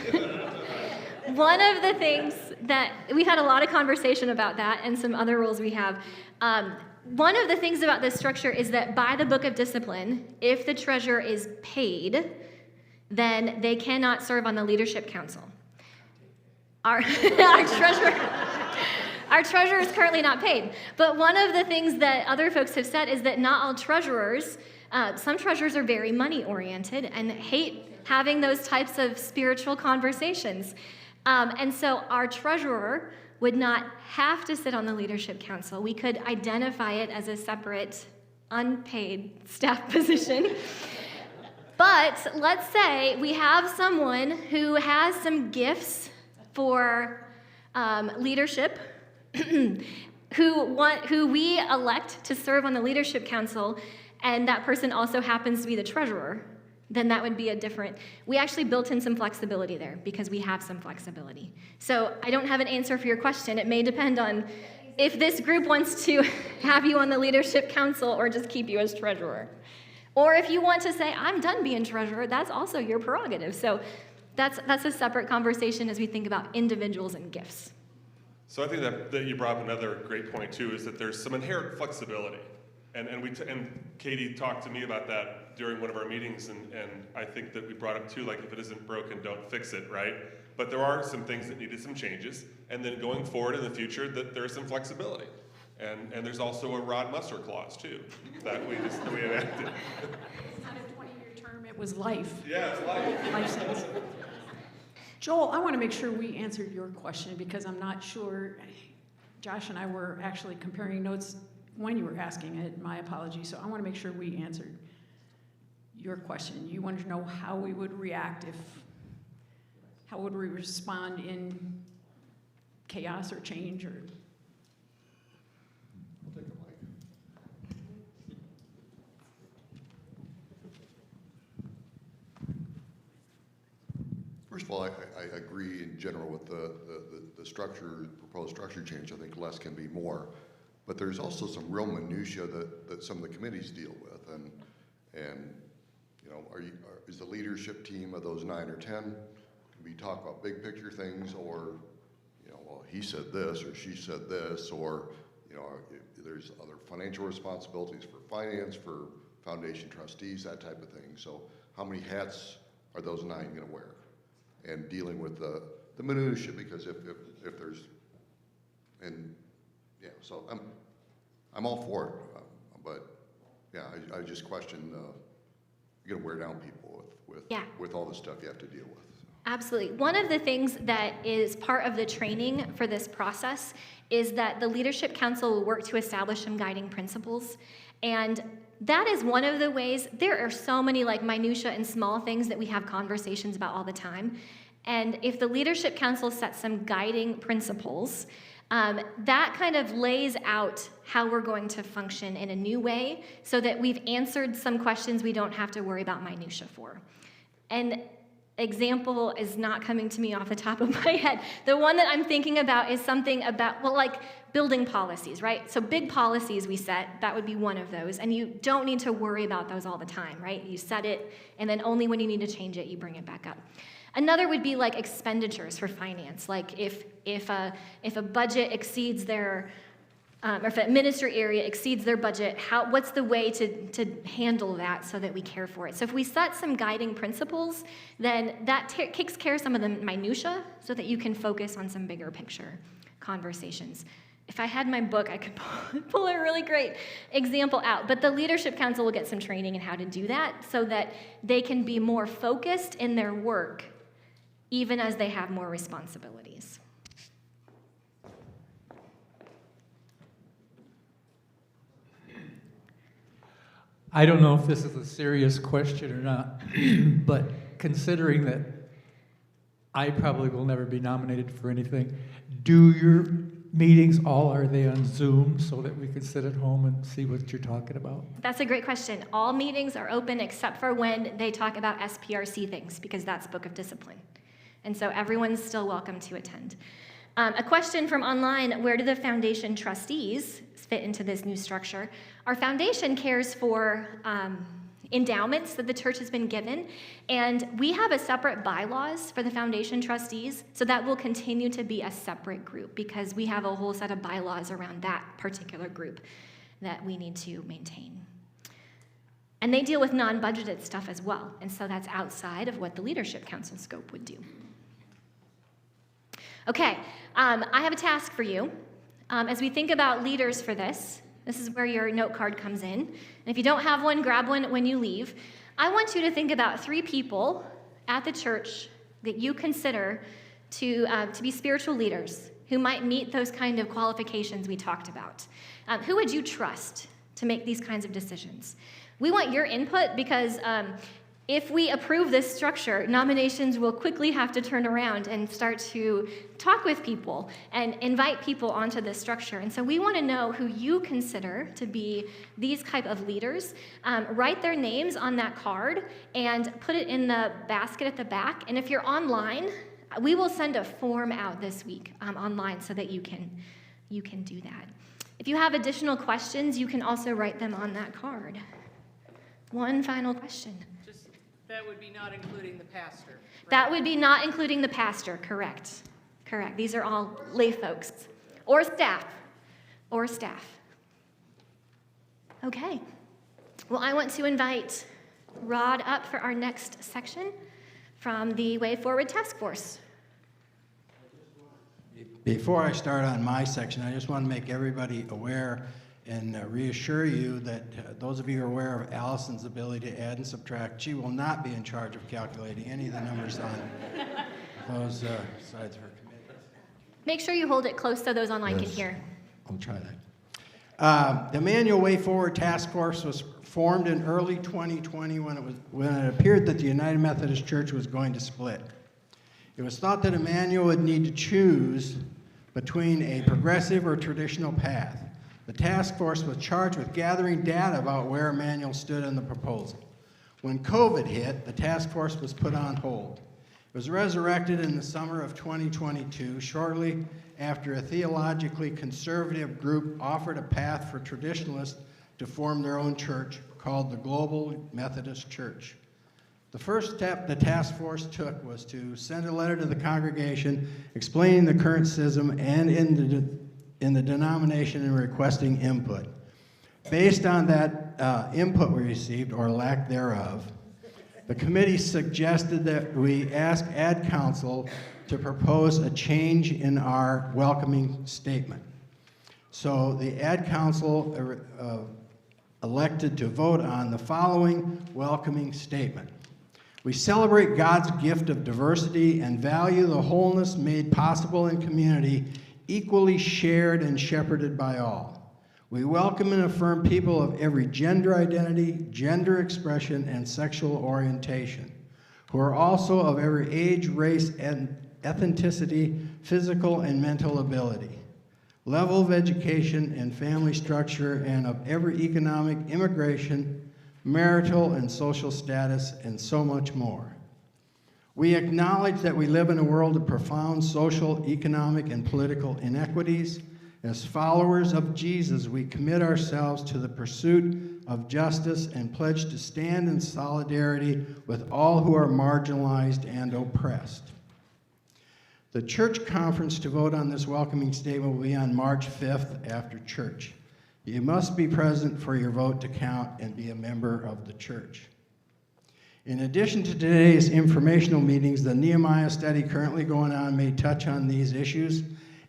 One of the things that we've had a lot of conversation about that and some other rules we have. One of the things about this structure is that by the Book of Discipline, if the treasurer is paid, then they cannot serve on the leadership council. Our treasurer is currently not paid. But one of the things that other folks have said is that not all treasurers, some treasurers are very money oriented and hate having those types of spiritual conversations. And so our treasurer would not have to sit on the leadership council. We could identify it as a separate, unpaid staff position. But let's say we have someone who has some gifts for leadership, who we elect to serve on the leadership council, and that person also happens to be the treasurer, then that would be a different. We actually built in some flexibility there because we have some flexibility. So I don't have an answer for your question. It may depend on if this group wants to have you on the leadership council or just keep you as treasurer. Or if you want to say, I'm done being treasurer, that's also your prerogative. So that's a separate conversation as we think about individuals and gifts. So I think that you brought up another great point too, is that there's some inherent flexibility. And Katie talked to me about that during one of our meetings, and I think that we brought up too, like if it isn't broken, don't fix it, right? But there are some things that needed some changes, and then going forward in the future, that there's some flexibility. And there's also a Rod Musser clause too, that we enacted. It's not a 20-year term, it was life. Yeah, it's life. Life sentence. Joel, I want to make sure we answered your question because I'm not sure. Josh and I were actually comparing notes when you were asking it, my apologies. So I want to make sure we answered your question. You wanted to know how we would react how would we respond in chaos or change or? I'll take a mic. First of all, I agree in general with the proposed structure change. I think less can be more. But there's also some real minutia that some of the committees deal with, and you know, is the leadership team of those 9 or 10? Can we talk about big picture things, or you know, well, he said this or she said this, or you know, there's other financial responsibilities for finance, for foundation trustees, that type of thing. So how many hats are those 9 going to wear? And dealing with the minutia, because if there's yeah, so I'm all for it, but yeah, I just question you're gonna wear down people with all the stuff you have to deal with. Absolutely. One of the things that is part of the training for this process is that the Leadership Council will work to establish some guiding principles, and that is one of the ways. There are so many like minutia and small things that we have conversations about all the time, and if the Leadership Council sets some guiding principles, That kind of lays out how we're going to function in a new way so that we've answered some questions we don't have to worry about minutia for. An example is not coming to me off the top of my head. The one that I'm thinking about is something about, well, like building policies, right? So big policies we set, that would be one of those, and you don't need to worry about those all the time, right? You set it, and then only when you need to change it, you bring it back up. Another would be like expenditures for finance, like if a budget exceeds their, or if an ministry area exceeds their budget, what's the way to handle that so that we care for it? So if we set some guiding principles, then that takes care of some of the minutia so that you can focus on some bigger picture conversations. If I had my book, I could pull a really great example out. But the Leadership Council will get some training in how to do that so that they can be more focused in their work even as they have more responsibilities. I don't know if this is a serious question or not, but considering that I probably will never be nominated for anything, do your meetings are they on Zoom so that we can sit at home and see what you're talking about? That's a great question. All meetings are open except for when they talk about SPRC things, because that's Book of Discipline. And so everyone's still welcome to attend. A question from online, where do the foundation trustees fit into this new structure? Our foundation cares for endowments that the church has been given, and we have a separate bylaws for the foundation trustees, so that will continue to be a separate group because we have a whole set of bylaws around that particular group that we need to maintain. And they deal with non-budgeted stuff as well, and so that's outside of what the Leadership Council scope would do. Okay, I have a task for you. As we think about leaders for this is where your note card comes in. And if you don't have one, grab one when you leave. I want you to think about 3 people at the church that you consider to be spiritual leaders who might meet those kind of qualifications we talked about. Who would you trust to make these kinds of decisions? We want your input because if we approve this structure, nominations will quickly have to turn around and start to talk with people and invite people onto this structure. And so we want to know who you consider to be these type of leaders. Write their names on that card and put it in the basket at the back. And if you're online, we will send a form out this week online so that you can do that. If you have additional questions, you can also write them on that card. One final question. That would be not including the pastor. Right? That would be not including the pastor, correct. Correct. These are all lay folks. Or staff. Okay. Well, I want to invite Rod up for our next section from the Way Forward Task Force. Before I start on my section, I just want to make everybody aware and reassure you that those of you who are aware of Allison's ability to add and subtract, she will not be in charge of calculating any of the numbers on those sides of her committee. Make sure you hold it close so those online can hear. I'll try that. The Emmanuel Way Forward Task Force was formed in early 2020 when it appeared that the United Methodist Church was going to split. It was thought that Emmanuel would need to choose between a progressive or traditional path. The task force was charged with gathering data about where Emmanuel stood in the proposal. When COVID hit, the task force was put on hold. It was resurrected in the summer of 2022, shortly after a theologically conservative group offered a path for traditionalists to form their own church called the Global Methodist Church. The first step the task force took was to send a letter to the congregation explaining the current schism and in the denomination and requesting input. Based on that input we received, or lack thereof, the committee suggested that we ask Ad Council to propose a change in our welcoming statement. So the Ad Council elected to vote on the following welcoming statement. We celebrate God's gift of diversity and value the wholeness made possible in community, equally shared and shepherded by all. We welcome and affirm people of every gender identity, gender expression, and sexual orientation, who are also of every age, race, and ethnicity, physical and mental ability. level of education and family structure, and of every economic, immigration, marital and social status, and so much more. We acknowledge that we live in a world of profound social, economic, and political inequities. As followers of Jesus, we commit ourselves to the pursuit of justice and pledge to stand in solidarity with all who are marginalized and oppressed. The church conference to vote on this welcoming statement will be on March 5th after church. You must be present for your vote to count and be a member of the church. In addition to today's informational meetings, the Nehemiah study currently going on may touch on these issues,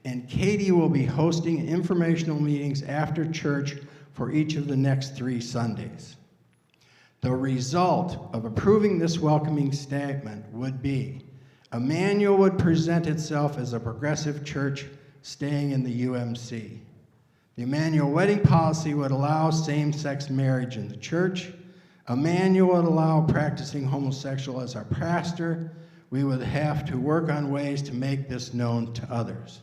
and Katie will be hosting informational meetings after church for each of the next 3 Sundays. The result of approving this welcoming statement would be Emmanuel would present itself as a progressive church staying in the UMC. The Emmanuel wedding policy would allow same-sex marriage in the church. Emmanuel would allow practicing homosexual as our pastor. We would have to work on ways to make this known to others.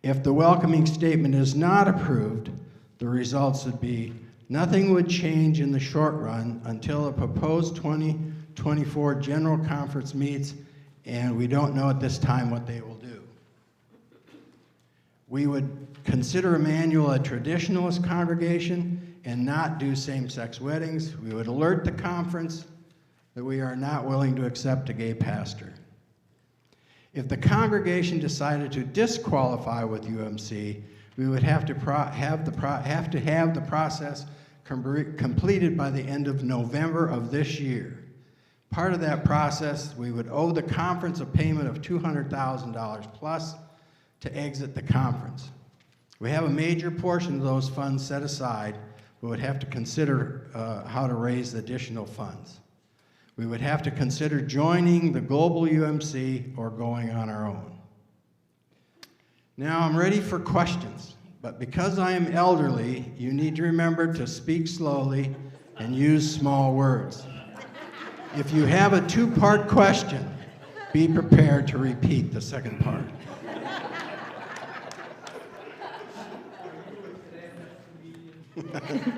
If the welcoming statement is not approved, the results would be nothing would change in the short run until a proposed 2024 General Conference meets, and we don't know at this time what they will do. We would consider Emmanuel a traditionalist congregation and not do same-sex weddings. We would alert the conference that we are not willing to accept a gay pastor. If the congregation decided to disqualify with UMC, we would have to have the process completed by the end of November of this year. Part of that process, we would owe the conference a payment of $200,000 plus to exit the conference. We have a major portion of those funds set aside. We would have to consider how to raise additional funds. We would have to consider joining the global UMC or going on our own. Now I'm ready for questions, but because I am elderly, you need to remember to speak slowly and use small words. If you have a 2-part question, be prepared to repeat the second part.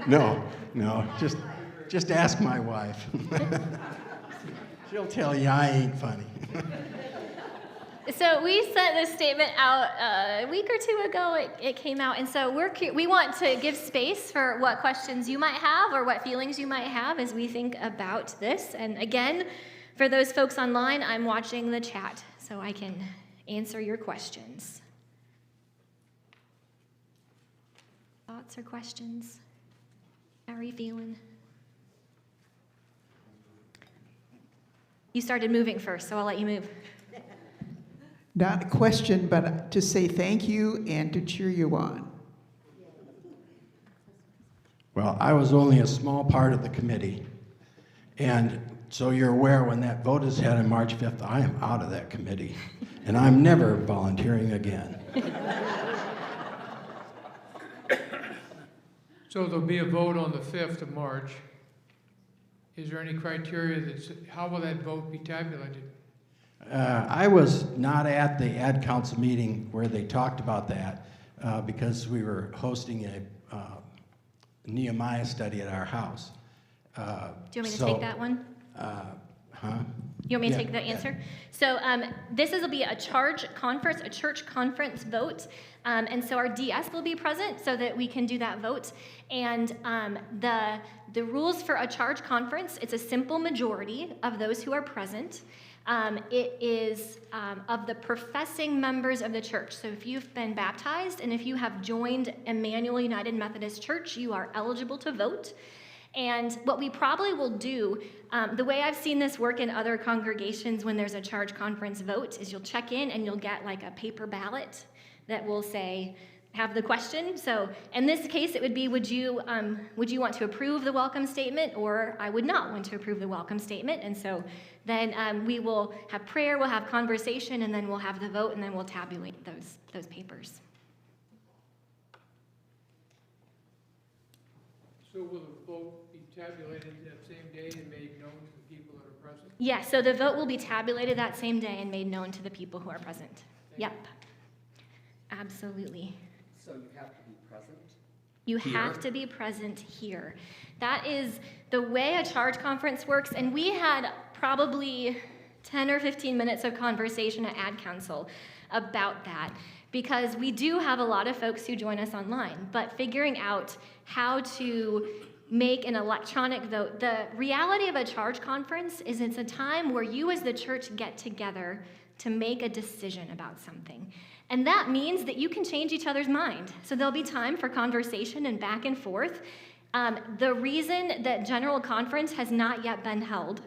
No, just ask my wife. She'll tell you I ain't funny. So we sent this statement out a week or 2 ago. It came out, and so we want to give space for what questions you might have or what feelings you might have as we think about this. And again, for those folks online, I'm watching the chat so I can answer your questions. Thoughts or questions? How are you feeling? You started moving first, so I'll let you move. Not a question, but to say thank you and to cheer you on. Well, I was only a small part of the committee, and so you're aware when that vote is had on March 5th, I am out of that committee, and I'm never volunteering again. So there'll be a vote on the 5th of March. Is there any criteria how will that vote be tabulated? I was not at the ad council meeting where they talked about that because we were hosting a Nehemiah study at our house. Do you want me to take that one? You want me to take the answer? So this will be a church conference vote. And so our DS will be present so that we can do that vote. And the rules for a charge conference, it's a simple majority of those who are present. It is of the professing members of the church. So if you've been baptized and if you have joined Emmanuel United Methodist Church, you are eligible to vote. And what we probably will do, the way I've seen this work in other congregations when there's a charge conference vote, is you'll check in and you'll get like a paper ballot that will say, have the question. So in this case, it would be, would you want to approve the welcome statement, or I would not want to approve the welcome statement. And so then we will have prayer, we'll have conversation, and then we'll have the vote, and then we'll tabulate those papers. So will the vote be tabulated that same day and made known to the people that are present? Yeah, so the vote will be tabulated that same day and made known to the people who are present. Yep. Absolutely. So you have to be present? You Here? have to be present here. That is the way a charge conference works, and we had probably 10 or 15 minutes of conversation at Ad Council about that, because we do have a lot of folks who join us online, but figuring out how to make an electronic vote. The reality of a charge conference is it's a time where you as the church get together to make a decision about something. And that means that you can change each other's mind. So there'll be time for conversation and back and forth. The reason that General Conference has not yet been held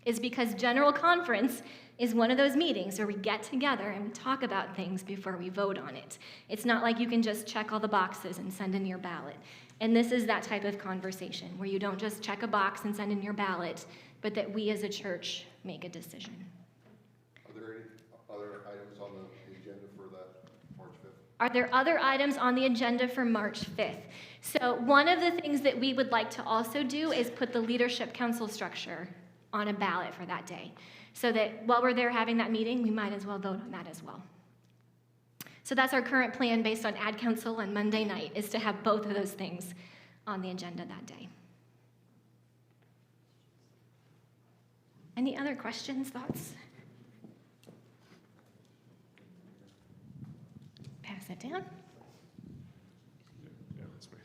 is because General Conference is one of those meetings where we get together and we talk about things before we vote on it. It's not like you can just check all the boxes and send in your ballot. And this is that type of conversation where you don't just check a box and send in your ballot, but that we as a church make a decision. Are there any other items on the agenda for that March 5th? Are there other items on the agenda for March 5th? So one of the things that we would like to also do is put the Leadership Council structure on a ballot for that day, so that while we're there having that meeting, we might as well vote on that as well. So that's our current plan based on Ad Council on Monday night, is to have both of those things on the agenda that day. Any other questions, thoughts? Pass it down. Yeah, that's me,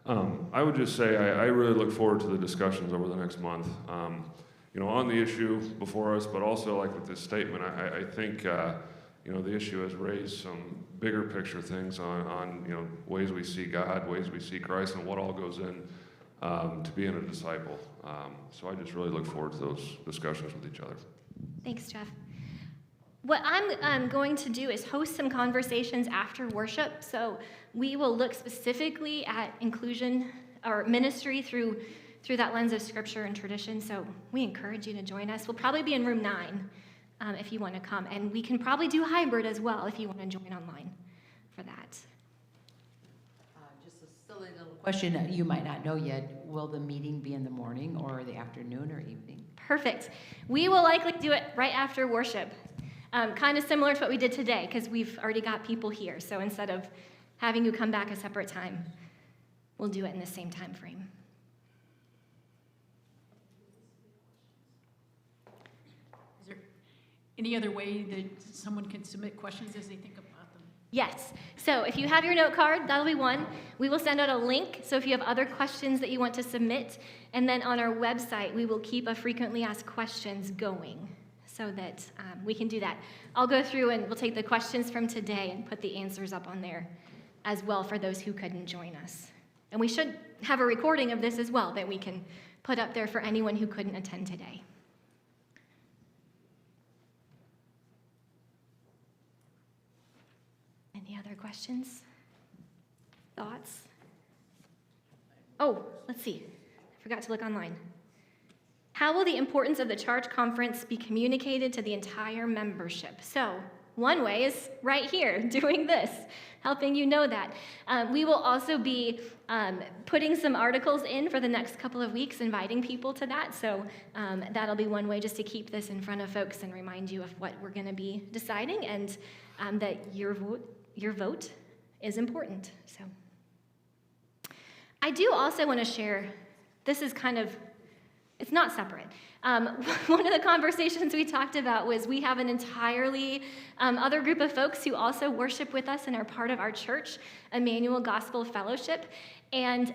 sorry. I would just say I really look forward to the discussions over the next month. You know, on the issue before us, but also like with this statement, I think, you know, the issue has raised some bigger picture things on you know, ways we see God, ways we see Christ, and what all goes in to being a disciple. So I just really look forward to those discussions with each other. Thanks, Jeff. What I'm going to do is host some conversations after worship. So we will look specifically at inclusion or ministry through that lens of scripture and tradition. So we encourage you to join us. We'll probably be in room 9 if you want to come. And we can probably do hybrid as well if you want to join online for that. Just a silly little question that you might not know yet. Will the meeting be in the morning or the afternoon or evening? Perfect. We will likely do it right after worship. Kind of similar to what we did today, because we've already got people here. So instead of having you come back a separate time, we'll do it in the same time frame. Is there any other way that someone can submit questions as they think about them? Yes. So if you have your note card, that'll be one. We will send out a link. So if you have other questions that you want to submit, and then on our website, we will keep a frequently asked questions going, so that we can do that. I'll go through and we'll take the questions from today and put the answers up on there as well for those who couldn't join us. And we should have a recording of this as well that we can put up there for anyone who couldn't attend today. Any other questions? Thoughts? Oh, let's see. I forgot to look online. How will the importance of the charge conference be communicated to the entire membership? So one way is right here, doing this, helping you know that. We will also be putting some articles in for the next couple of weeks, inviting people to that. So that'll be one way just to keep this in front of folks and remind you of what we're going to be deciding, and that your vote is important. So I do also want to share, this is kind of, it's not separate. One of the conversations we talked about was we have an entirely other group of folks who also worship with us and are part of our church, Emmanuel Gospel Fellowship. And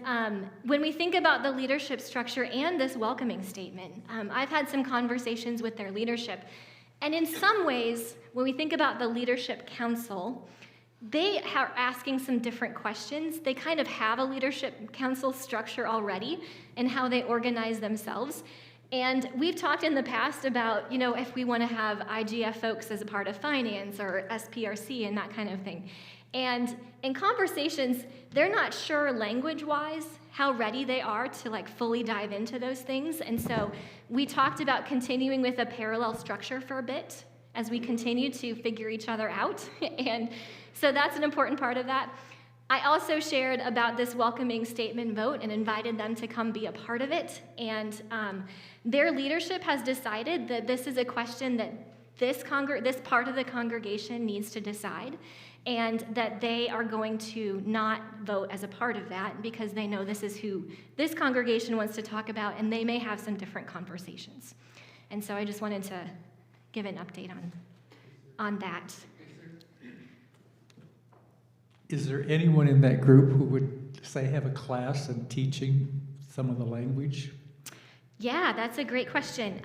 when we think about the leadership structure and this welcoming statement, I've had some conversations with their leadership. And in some ways, when we think about the leadership council, they are asking some different questions. They kind of have a leadership council structure already and how they organize themselves. And we've talked in the past about, if we want to have IGF folks as a part of finance or SPRC and that kind of thing. And in conversations, they're not sure language-wise how ready they are to fully dive into those things. And so we talked about continuing with a parallel structure for a bit as we continue to figure each other out. And so that's an important part of that. I also shared about this welcoming statement vote and invited them to come be a part of it. And their leadership has decided that this is a question that this part of the congregation needs to decide. and that they are going to not vote as a part of that because they know this is who this congregation wants to talk about, and they may have some different conversations. And so I just wanted to give an update on that. Is there anyone in that group who would, say, have a class in teaching some of the language? Yeah, that's a great question.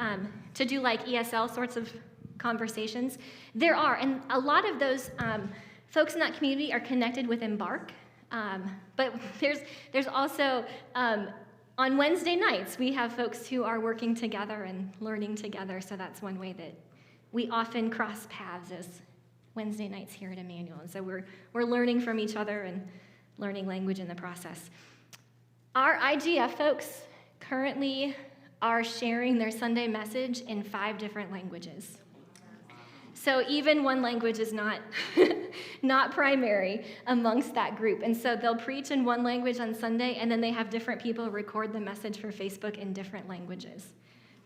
To do like ESL sorts of conversations. There are, and a lot of those folks in that community are connected with Embark. But there's also, on Wednesday nights, we have folks who are working together and learning together, so that's one way that we often cross paths as Wednesday nights here at Emmanuel. And so we're learning from each other and learning language in the process. Our IGF folks currently are sharing their Sunday message in 5 different languages. So even one language is not, not primary amongst that group. And so they'll preach in one language on Sunday, and then they have different people record the message for Facebook in different languages,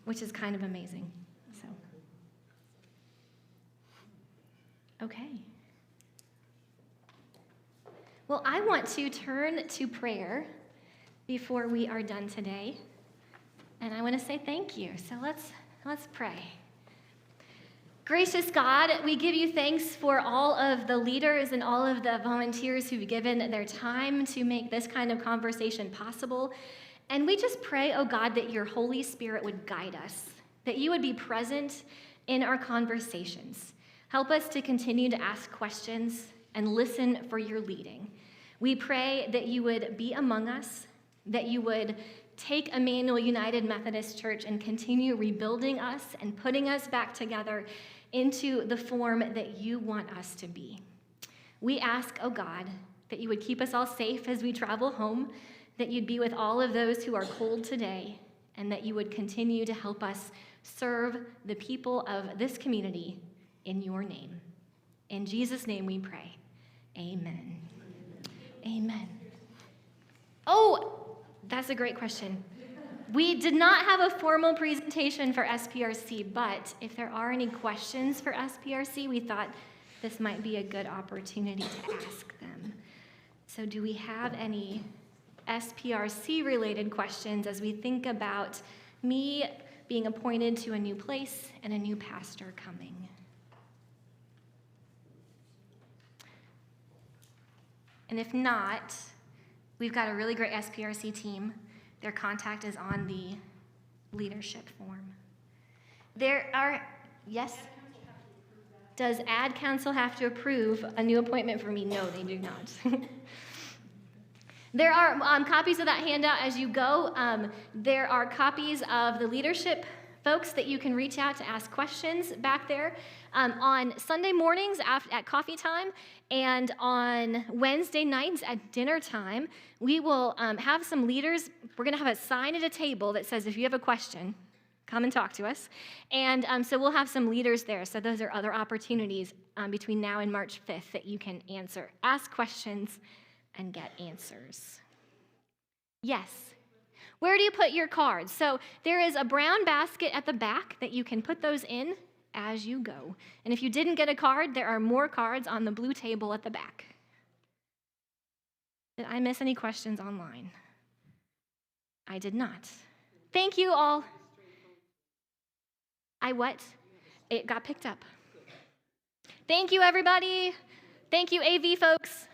which is kind of amazing. So, okay. Well, I want to turn to prayer before we are done today. And I want to say thank you. So let's pray. Gracious God, we give you thanks for all of the leaders and all of the volunteers who've given their time to make this kind of conversation possible. And we just pray, oh God, that your Holy Spirit would guide us, that you would be present in our conversations. Help us to continue to ask questions and listen for your leading. We pray that you would be among us, that you would take Emmanuel United Methodist Church and continue rebuilding us and putting us back together into the form that you want us to be. We ask, oh God, that you would keep us all safe as we travel home, that you'd be with all of those who are cold today, and that you would continue to help us serve the people of this community in your name. In Jesus' name we pray. Amen. Amen. Oh, that's a great question. We did not have a formal presentation for SPRC, but if there are any questions for SPRC, we thought this might be a good opportunity to ask them. So do we have any SPRC-related questions as we think about me being appointed to a new place and a new pastor coming? And if not, we've got a really great SPRC team. Their contact is on the leadership form. There are, yes? Does Ad Council have to approve a new appointment for me? No, they do not. There are copies of that handout as you go. There are copies of the leadership folks that you can reach out to ask questions back there. On Sunday mornings at coffee time and on Wednesday nights at dinner time, we will have some leaders. We're going to have a sign at a table that says, if you have a question, come and talk to us. And so we'll have some leaders there. So those are other opportunities between now and March 5th that you can ask questions, and get answers. Yes. Where do you put your cards? So there is a brown basket at the back that you can put those in as you go. And if you didn't get a card, there are more cards on the blue table at the back. Did I miss any questions online? I did not. Thank you all. It got picked up. Thank you, everybody. Thank you, AV folks.